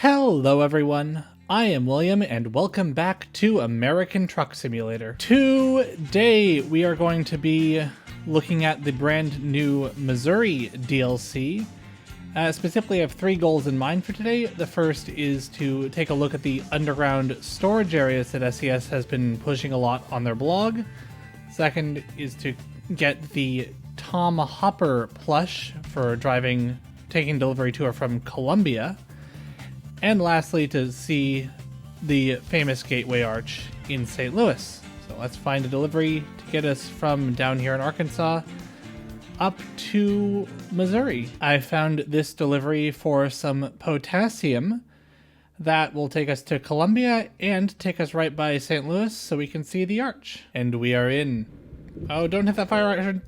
Hello everyone, I am William and welcome back to American Truck Simulator. Today we are going to be looking at the brand new Missouri DLC. Specifically, I have three goals in mind for today. The first is to take a look at the underground storage areas that SES has been pushing a lot on their blog. Second is to get the Tom Hopper plush for taking delivery to or from Columbia. And lastly, to see the famous Gateway Arch in St. Louis. So let's find a delivery to get us from down here in Arkansas up to Missouri. I found this delivery for some potassium that will take us to Columbia and take us right by St. Louis so we can see the arch. And we are in. Oh, don't hit that fire hydrant.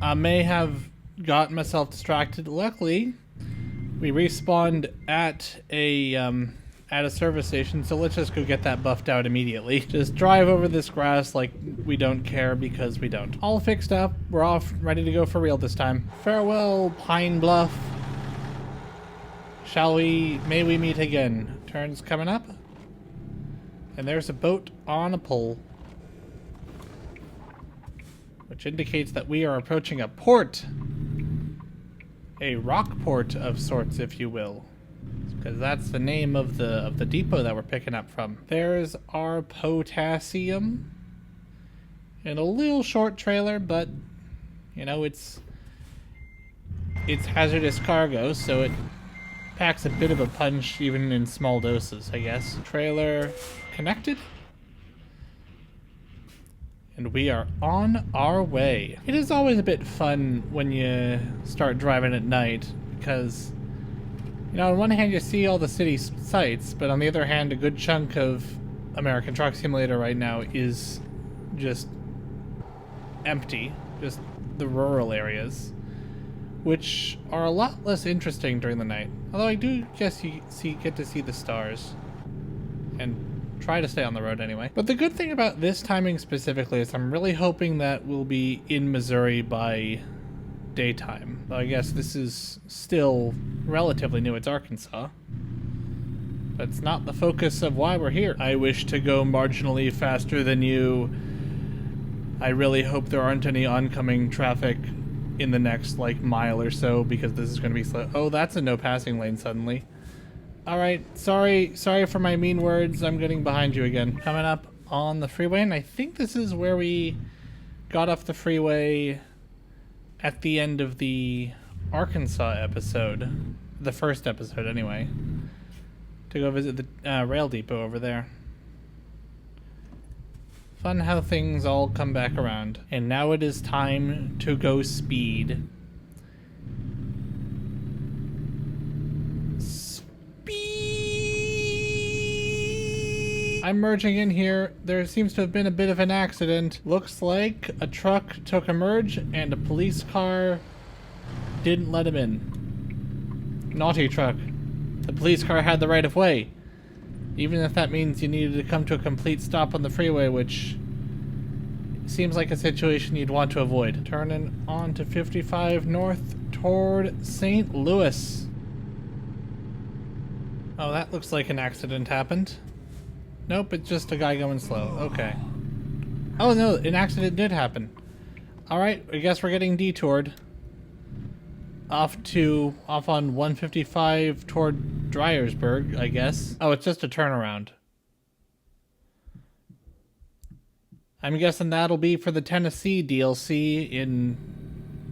I may have gotten myself distracted. Luckily, we respawned at a service station, so let's just go get that buffed out immediately. Just drive over this grass like we don't care, because we don't. All fixed up. We're off, ready to go for real this time. Farewell, Pine Bluff. May we meet again? Turns coming up. And there's a boat on a pole, which indicates that we are approaching a port. A rock port of sorts, if you will, because that's the name of the depot that we're picking up from. There's our potassium in a little short trailer, but you know, it's hazardous cargo, so it packs a bit of a punch even in small doses, I guess. Trailer connected. And we are on our way. It is always a bit fun when you start driving at night because, you know, on one hand you see all the city sights, but on the other hand, a good chunk of American Truck Simulator right now is just empty, just the rural areas, which are a lot less interesting during the night. Although I do guess you get to see the stars and try to stay on the road anyway. But the good thing about this timing specifically is I'm really hoping that we'll be in Missouri by daytime. I guess this is still relatively new. It's Arkansas. But it's not the focus of why we're here. I wish to go marginally faster than you. I really hope there aren't any oncoming traffic in the next, mile or so, because this is going to be slow. Oh, that's a no passing lane suddenly. Alright, sorry for my mean words. I'm getting behind you again. Coming up on the freeway, and I think this is where we got off the freeway at the end of the Arkansas episode. The first episode, anyway. To go visit the rail depot over there. Fun how things all come back around. And now it is time to go speed. I'm merging in here. There seems to have been a bit of an accident. Looks like a truck took a merge and a police car didn't let him in. Naughty truck. The police car had the right of way. Even if that means you needed to come to a complete stop on the freeway, which seems like a situation you'd want to avoid. Turning on to 55 north toward St. Louis. Oh, that looks like an accident happened. Nope, it's just a guy going slow. Okay. Oh no, an accident did happen. Alright, I guess we're getting detoured. Off on 155 toward Dryersburg, I guess. Oh, it's just a turnaround. I'm guessing that'll be for the Tennessee DLC in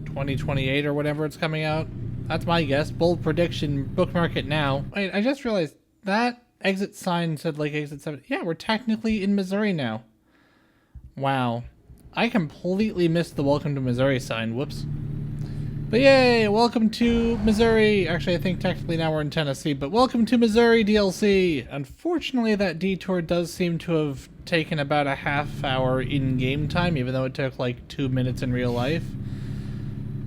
2028 or whatever it's coming out. That's my guess. Bold prediction. Bookmark it now. Wait, I just realized that exit sign said exit 7. Yeah, we're technically in Missouri now. Wow. I completely missed the welcome to Missouri sign. Whoops. But yay, welcome to Missouri. Actually, I think technically now we're in Tennessee, but welcome to Missouri DLC. Unfortunately, that detour does seem to have taken about a half hour in-game time, even though it took 2 minutes in real life.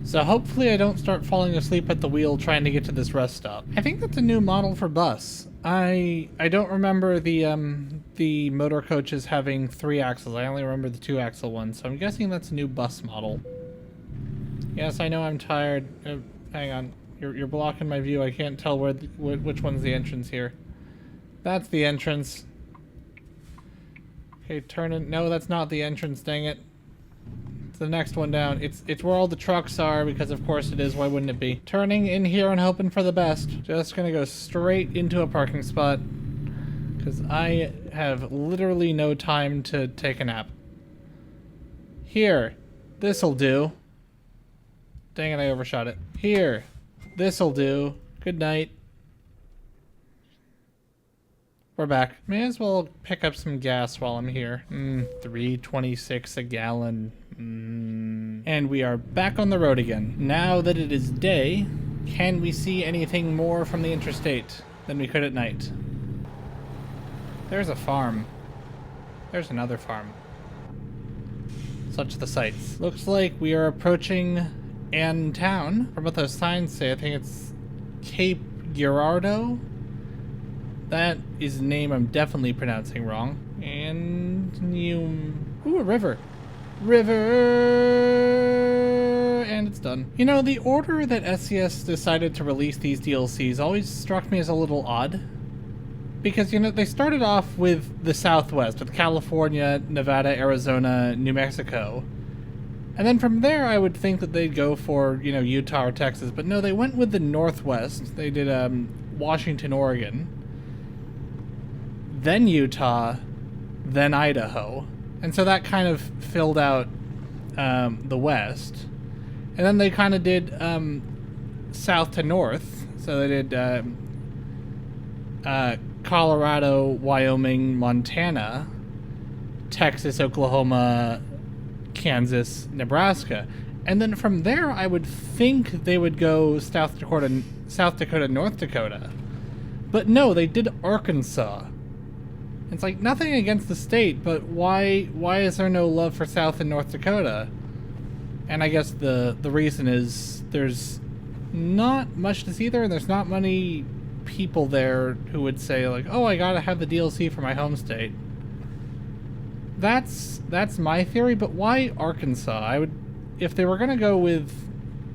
So hopefully I don't start falling asleep at the wheel trying to get to this rest stop. I think that's a new model for bus. I don't remember the motor coaches having 3 axles. I only remember the 2 axle one, so I'm guessing that's a new bus model. Yes, I know I'm tired. Hang on. You're blocking my view. I can't tell which one's the entrance here. That's the entrance. Okay, turn in. No, that's not the entrance, dang it. It's the next one down. It's where all the trucks are, because of course it is. Why wouldn't it be? Turning in here and hoping for the best. Just gonna go straight into a parking spot, because I have literally no time to take a nap. Here. This'll do. Dang it, I overshot it. Here. This'll do. Good night. We're back. May as well pick up some gas while I'm here. $3.26 a gallon. And we are back on the road again. Now that it is day, can we see anything more from the interstate than we could at night? There's a farm. There's another farm. Such the sights. Looks like we are approaching Ann Town. From what those signs say, I think it's Cape Girardeau. That is a name I'm definitely pronouncing wrong. And ooh, a river. River! And it's done. You know, the order that SCS decided to release these DLCs always struck me as a little odd. Because, you know, they started off with the Southwest, with California, Nevada, Arizona, New Mexico. And then from there, I would think that they'd go for, you know, Utah or Texas. But no, they went with the Northwest. They did Washington, Oregon. Then Utah, then Idaho. And so that kind of filled out the West. And then they kind of did south to north. So they did Colorado, Wyoming, Montana, Texas, Oklahoma, Kansas, Nebraska. And then from there, I would think they would go South Dakota, North Dakota. But no, they did Arkansas. It's like, nothing against the state, but why is there no love for South and North Dakota? And I guess the reason is there's not much to see there, and there's not many people there who would say, like, oh, I gotta have the DLC for my home state. That's my theory, but why Arkansas? If they were gonna go with,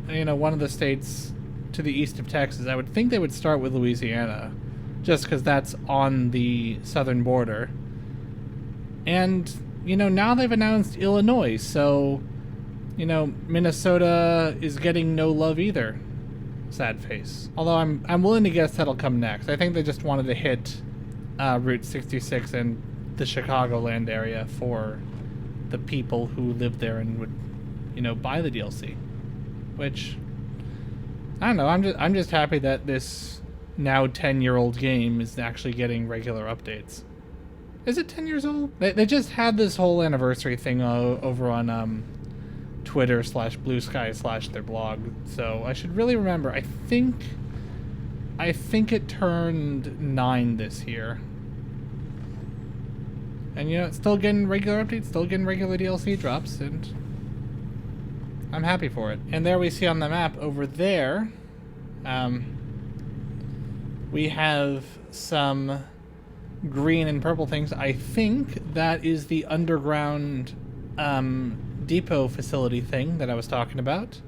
you know, one of the states to the east of Texas, I would think they would start with Louisiana. Just because that's on the southern border. And, you know, now they've announced Illinois, so, you know, Minnesota is getting no love either. Sad face. Although I'm willing to guess that'll come next. I think they just wanted to hit Route 66 and the Chicagoland area for the people who live there and would, you know, buy the DLC. Which, I don't know, I'm just happy that this now 10-year-old game is actually getting regular updates. Is it 10 years old? They just had this whole anniversary thing over on Twitter /Blue Sky / their blog, so I should really remember. I think it turned 9 this year. And you know, it's still getting regular updates, still getting regular DLC drops, and I'm happy for it. And there we see on the map over there, we have some green and purple things. I think that is the underground depot facility thing that I was talking about.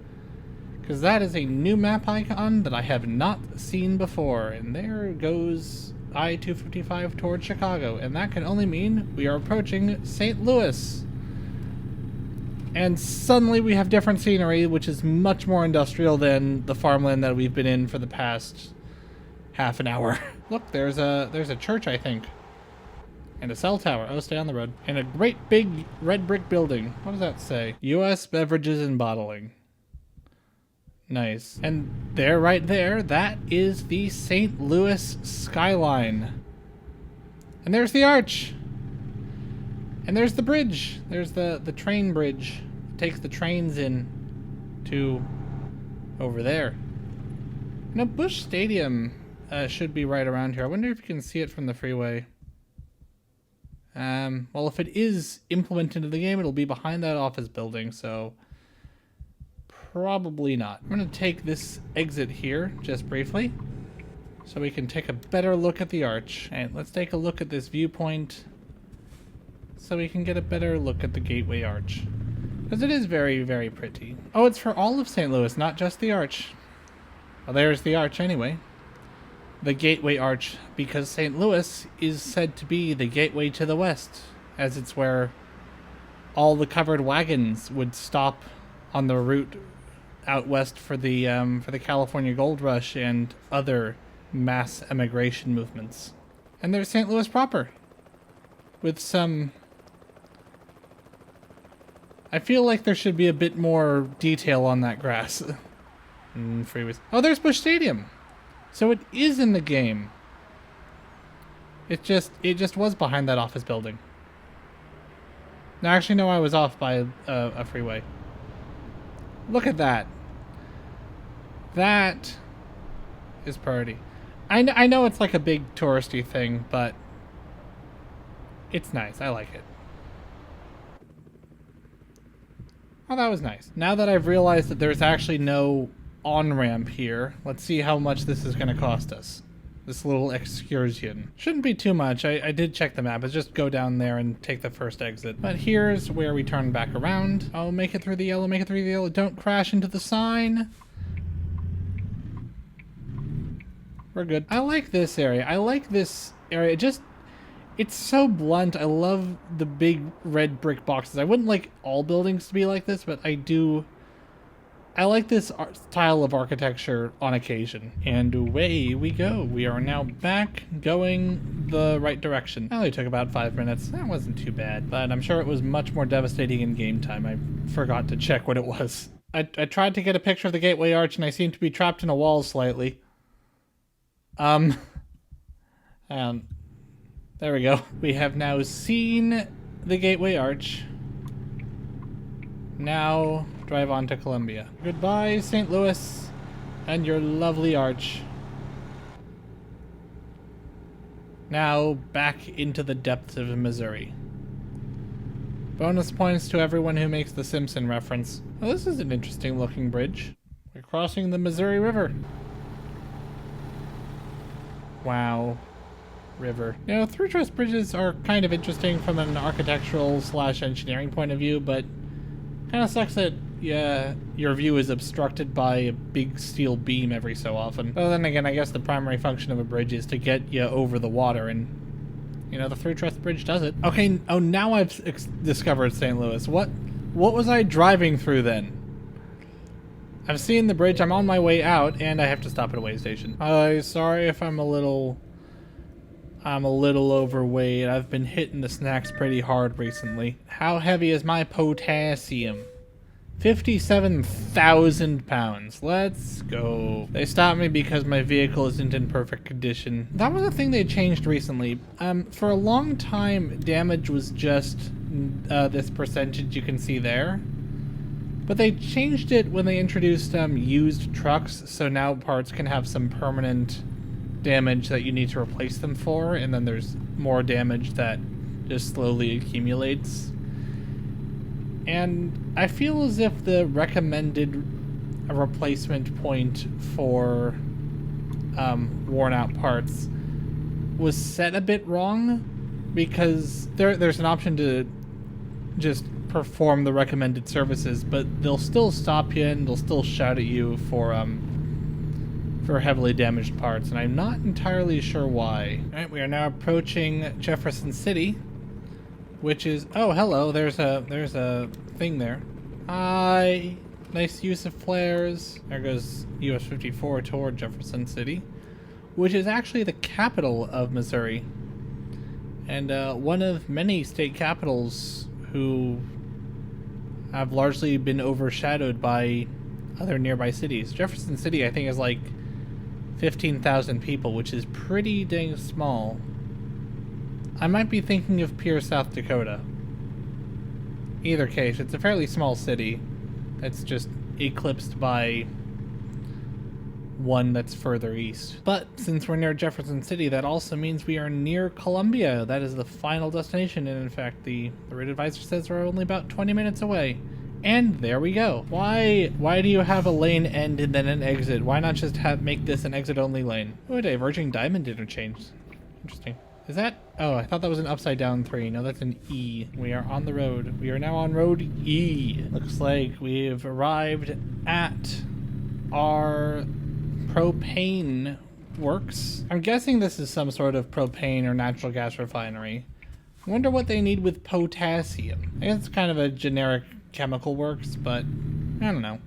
Because that is a new map icon that I have not seen before. And there goes I-255 towards Chicago. And that can only mean we are approaching St. Louis. And suddenly we have different scenery, which is much more industrial than the farmland that we've been in for the past half an hour. Look, there's a church, I think. And a cell tower. Oh, stay on the road. And a great big red brick building. What does that say? U.S. Beverages and Bottling. Nice. And there, right there, that is the St. Louis skyline. And there's the arch. And there's the bridge. There's the train bridge. It takes the trains in to over there. Now, Busch Stadium should be right around here. I wonder if you can see it from the freeway. Well, if it is implemented into the game, it'll be behind that office building, so probably not. I'm going to take this exit here, just briefly, so we can take a better look at the arch. And let's take a look at this viewpoint, so we can get a better look at the Gateway Arch. Because it is very, very pretty. Oh, it's for all of St. Louis, not just the arch. Well, there's the arch anyway. The Gateway Arch, because St. Louis is said to be the gateway to the West, as it's where all the covered wagons would stop on the route out west for the California Gold Rush and other mass emigration movements. And there's St. Louis proper, with some... I feel like there should be a bit more detail on that grass. Freeways. Oh, there's Busch Stadium. So it is in the game. It just was behind that office building. No, actually, no, I was off by a freeway. Look at that. That is pretty. I know it's like a big touristy thing, but it's nice. I like it. Oh, that was nice. Now that I've realized that there's actually no on-ramp here, let's see how much this is going to cost us. This little excursion. Shouldn't be too much. I did check the map. It's just go down there and take the first exit. But here's where we turn back around. Oh, make it through the yellow, make it through the yellow. Don't crash into the sign. We're good. I like this area. I like this area. It's so blunt. I love the big red brick boxes. I wouldn't like all buildings to be like this, but I like this style of architecture on occasion. And away we go. We are now back going the right direction. It only took about 5 minutes. That wasn't too bad, but I'm sure it was much more devastating in game time. I forgot to check what it was. I tried to get a picture of the Gateway Arch and I seem to be trapped in a wall slightly. There we go. We have now seen the Gateway Arch. Now drive on to Columbia. Goodbye, St. Louis, and your lovely arch. Now back into the depths of Missouri. Bonus points to everyone who makes the Simpson reference. Oh, this is an interesting looking bridge. We're crossing the Missouri River. Wow. River. You know, through-truss bridges are kind of interesting from an architectural / engineering point of view, but kind of sucks that your view is obstructed by a big steel beam every so often. But then again, I guess the primary function of a bridge is to get you over the water, and you know, the through-truss bridge does it. Okay, oh, now I've discovered St. Louis. What was I driving through then? I've seen the bridge, I'm on my way out, and I have to stop at a way station. Sorry if I'm a little overweight. I've been hitting the snacks pretty hard recently. How heavy is my potassium? 57,000 pounds. Let's go. They stopped me because my vehicle isn't in perfect condition. That was a thing they changed recently. For a long time, damage was just this percentage you can see there. But they changed it when they introduced used trucks, so now parts can have some permanent damage that you need to replace them for, and then there's more damage that just slowly accumulates. And I feel as if the recommended replacement point for worn out parts was set a bit wrong, because there's an option to just perform the recommended services, but they'll still stop you and they'll still shout at you for heavily damaged parts, and I'm not entirely sure why. Alright, we are now approaching Jefferson City, which is... oh, hello, there's a thing there. Hi! Nice use of flares. There goes US 54 toward Jefferson City, which is actually the capital of Missouri, and one of many state capitals who have largely been overshadowed by other nearby cities. Jefferson City, I think, is like 15,000 people, which is pretty dang small. I might be thinking of Pierce, South Dakota. Either case, it's a fairly small city that's just eclipsed by one that's further east. But since we're near Jefferson City, that also means we are near Columbia. That is the final destination, and in fact, the route advisor says we're only about 20 minutes away. And there we go. Why do you have a lane end and then an exit? Why not just make this an exit-only lane? Oh, a diverging diamond interchange. Interesting. Is that... oh, I thought that was an upside down 3. No, that's an E. We are on the road. We are now on road E. Looks like we've arrived at our propane works. I'm guessing this is some sort of propane or natural gas refinery. I wonder what they need with potassium. I guess it's kind of a generic chemical works, but I don't know.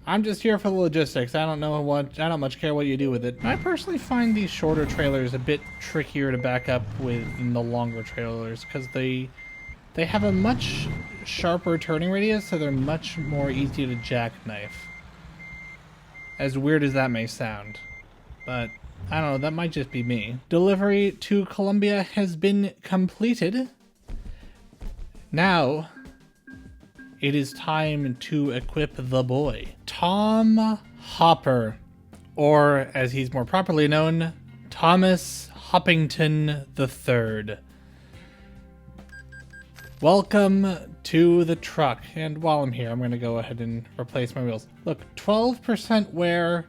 I'm just here for the logistics. I don't much care what you do with it. I personally find these shorter trailers a bit trickier to back up with than the longer trailers because they have a much sharper turning radius, so they're much more easy to jackknife. As weird as that may sound, but I don't know, that might just be me. Delivery to Columbia has been completed. Now, it is time to equip the boy. Tom Hopper, or as he's more properly known, Thomas Hoppington III. Welcome to the truck. And while I'm here, I'm going to go ahead and replace my wheels. Look, 12% wear,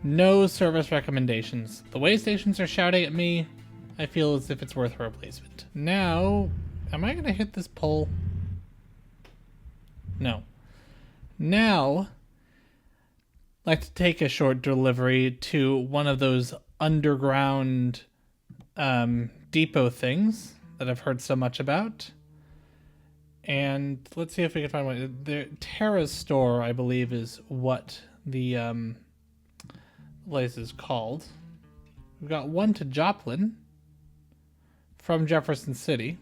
no service recommendations. The way stations are shouting at me, I feel as if it's worth a replacement. Now, am I going to hit this pole? No. Now, I'd like to take a short delivery to one of those underground depot things that I've heard so much about. And let's see if we can find one. The Terra's store, I believe, is what the place is called. We've got one to Joplin from Jefferson City.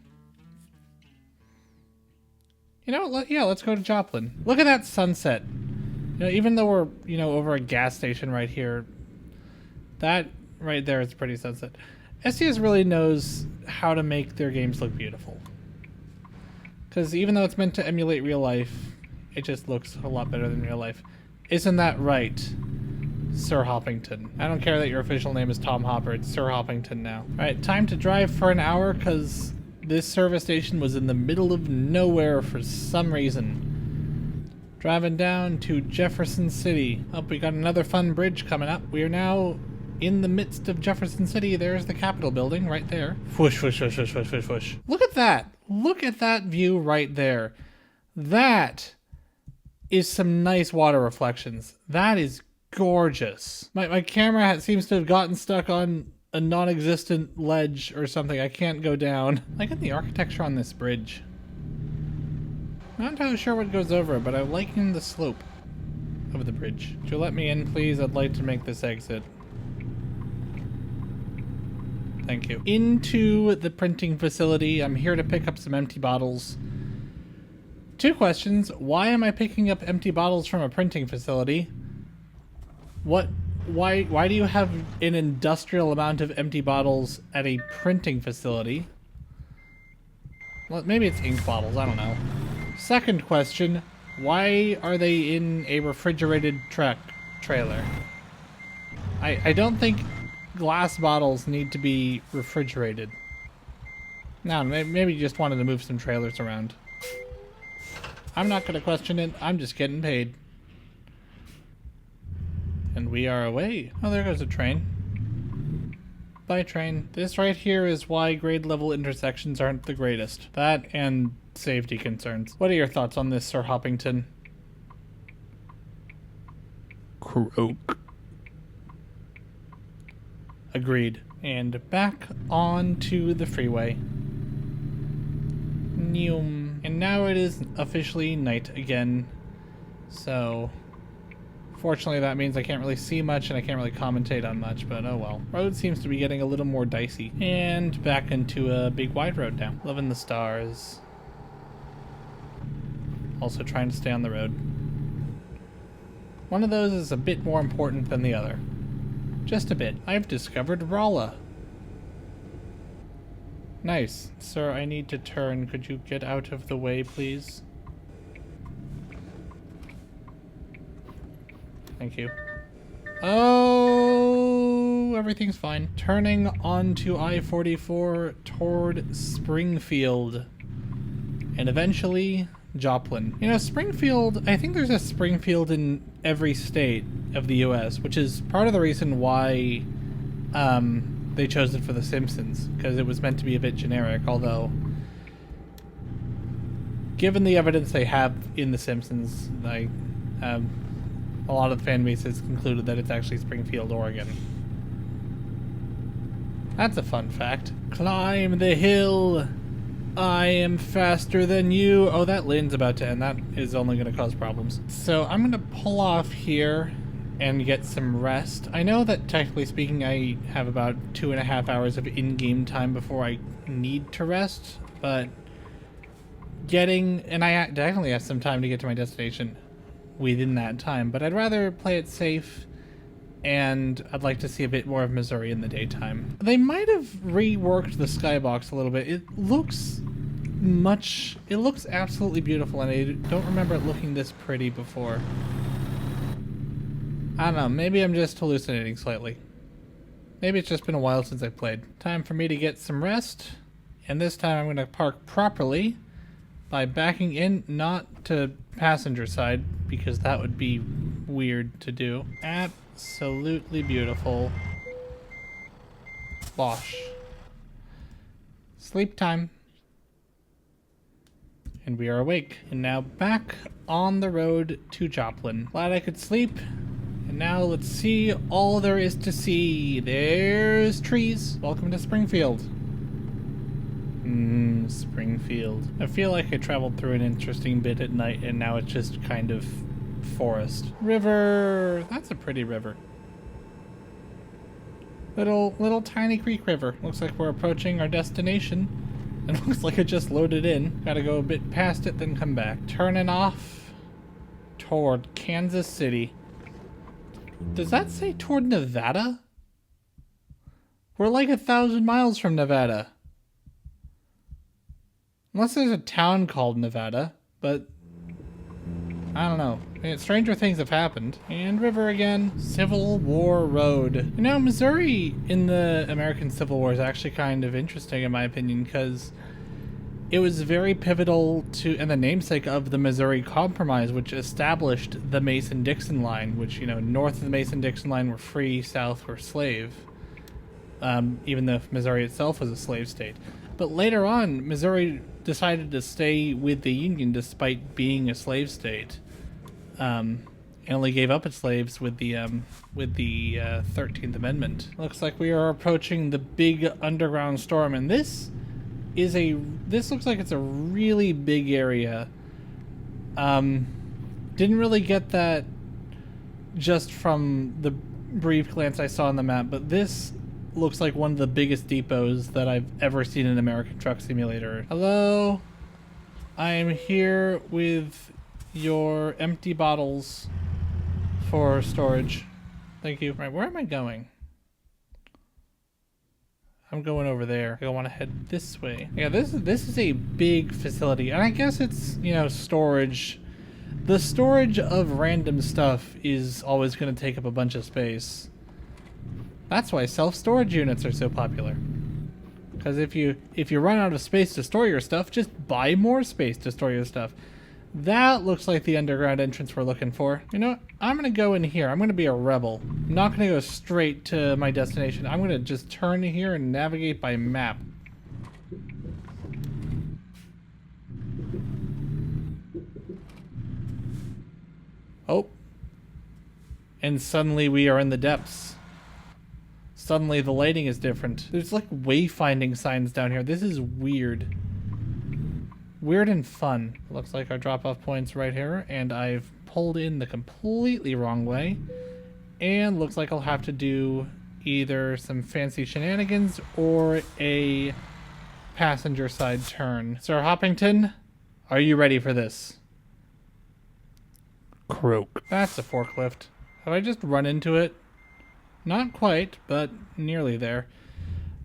You know what? Yeah, let's go to Joplin. Look at that sunset. You know, even though we're, over a gas station right here, that right there is a pretty sunset. SCS really knows how to make their games look beautiful. Because even though it's meant to emulate real life, it just looks a lot better than real life. Isn't that right, Sir Hoppington? I don't care that your official name is Tom Hopper. It's Sir Hoppington now. Alright, time to drive for an hour because this service station was in the middle of nowhere for some reason. Driving down to Jefferson City. Oh, we got another fun bridge coming up. We are now in the midst of Jefferson City. There's the Capitol building right there. Whoosh, whoosh, whoosh, whoosh, whoosh, whoosh, whoosh. Look at that. Look at that view right there. That is some nice water reflections. That is gorgeous. My camera seems to have gotten stuck on a non-existent ledge or something. I can't go down. I like the architecture on this bridge. I'm not entirely sure what goes over it, but I'm liking the slope of the bridge. Would you let me in, please? I'd like to make this exit. Thank you. Into the printing facility. I'm here to pick up some empty bottles. 2 questions. Why am I picking up empty bottles from a printing facility? Why do you have an industrial amount of empty bottles at a printing facility? Well, maybe it's ink bottles, I don't know. Second question, why are they in a refrigerated trailer? I don't think glass bottles need to be refrigerated. No, maybe you just wanted to move some trailers around. I'm not going to question it. I'm just getting paid. And we are away. Oh, there goes a train. Bye, train. This right here is why grade level intersections aren't the greatest. That and safety concerns. What are your thoughts on this, Sir Hoppington? Croak. Agreed. And back onto the freeway. Neum. And now it is officially night again. So, fortunately that means I can't really see much and I can't really commentate on much, but oh well. Road seems to be getting a little more dicey. And back into a big wide road now. Loving the stars. Also trying to stay on the road. One of those is a bit more important than the other. Just a bit. I've discovered Rolla. Nice. Sir, I need to turn. Could you get out of the way, please? Thank you. Oh, everything's fine. Turning onto I-44 toward Springfield. And eventually, Joplin. You know, Springfield, I think there's a Springfield in every state of the US, which is part of the reason why they chose it for The Simpsons, because it was meant to be a bit generic, although given the evidence they have in The Simpsons, I a lot of the fan bases concluded that it's actually Springfield, Oregon. That's a fun fact. Climb the hill. I am faster than you. Oh, that lane's about to end. That is only going to cause problems. So I'm going to pull off here and get some rest. I know that technically speaking, I have about 2.5 hours of in-game time before I need to rest, but and I definitely have some time to get to my destination within that time, but I'd rather play it safe, and I'd like to see a bit more of Missouri in the daytime. They might have reworked the skybox a little bit. It looks absolutely beautiful, and I don't remember it looking this pretty before. I don't know, maybe I'm just hallucinating slightly. Maybe it's just been a while since I played. Time for me to get some rest, and this time I'm going to park properly by backing in, not to passenger side, because that would be weird to do. Absolutely beautiful. Bosh. Sleep time. And we are awake. And now back on the road to Joplin. Glad I could sleep. And now let's see all there is to see. There's trees. Welcome to Springfield. Springfield. I feel like I traveled through an interesting bit at night, and now it's just kind of forest. River. That's a pretty river. Little tiny creek river. Looks like we're approaching our destination. And looks like it just loaded in. Gotta go a bit past it, then come back. Turning off toward Kansas City. Does that say toward Nevada? We're like 1,000 miles from Nevada. Unless there's a town called Nevada, but I don't know. Stranger things have happened. And river again. Civil War Road. You know, Missouri in the American Civil War is actually kind of interesting in my opinion, because it was very pivotal to, and the namesake of the Missouri Compromise, which established the Mason-Dixon line, which, you know, north of the Mason-Dixon line were free, south were slave. Even though Missouri itself was a slave state. But later on, Missouri decided to stay with the Union despite being a slave state. And only gave up its slaves with the 13th Amendment. Looks like we are approaching the big underground storm, and this looks like it's a really big area. Didn't really get that just from the brief glance I saw on the map, but this looks like one of the biggest depots that I've ever seen in American Truck Simulator. Hello? I am here with your empty bottles for storage. Thank you. Right, where am I going? I'm going over there. I want to head this way. Yeah, this is a big facility, and I guess it's, you know, storage. The storage of random stuff is always going to take up a bunch of space. That's why self-storage units are so popular. Because if you run out of space to store your stuff, just buy more space to store your stuff. That looks like the underground entrance we're looking for. You know what? I'm going to go in here. I'm going to be a rebel. I'm not going to go straight to my destination. I'm going to just turn here and navigate by map. Oh. And suddenly we are in the depths. Suddenly the lighting is different. There's like wayfinding signs down here. This is weird. Weird and fun. Looks like our drop-off point's right here, and I've pulled in the completely wrong way. And looks like I'll have to do either some fancy shenanigans or a passenger side turn. Sir Hoppington, are you ready for this? Croak. That's a forklift. Have I just run into it? Not quite, but nearly there.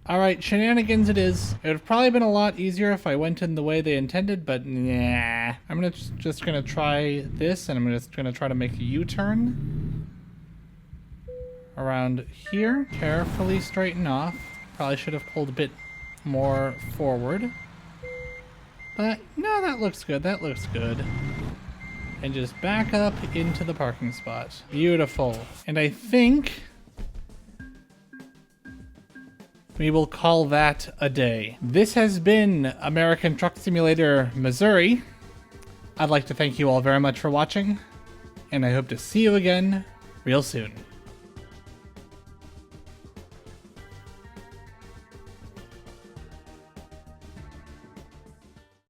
Alright, shenanigans it is. It would have probably been a lot easier if I went in the way they intended, but nah. I'm just gonna try this, and I'm just gonna try to make a U-turn. Around here. Carefully straighten off. Probably should have pulled a bit more forward. But, no, that looks good. That looks good. And just back up into the parking spot. Beautiful. And I think we will call that a day. This has been American Truck Simulator Missouri. I'd like to thank you all very much for watching. and I hope to see you again real soon.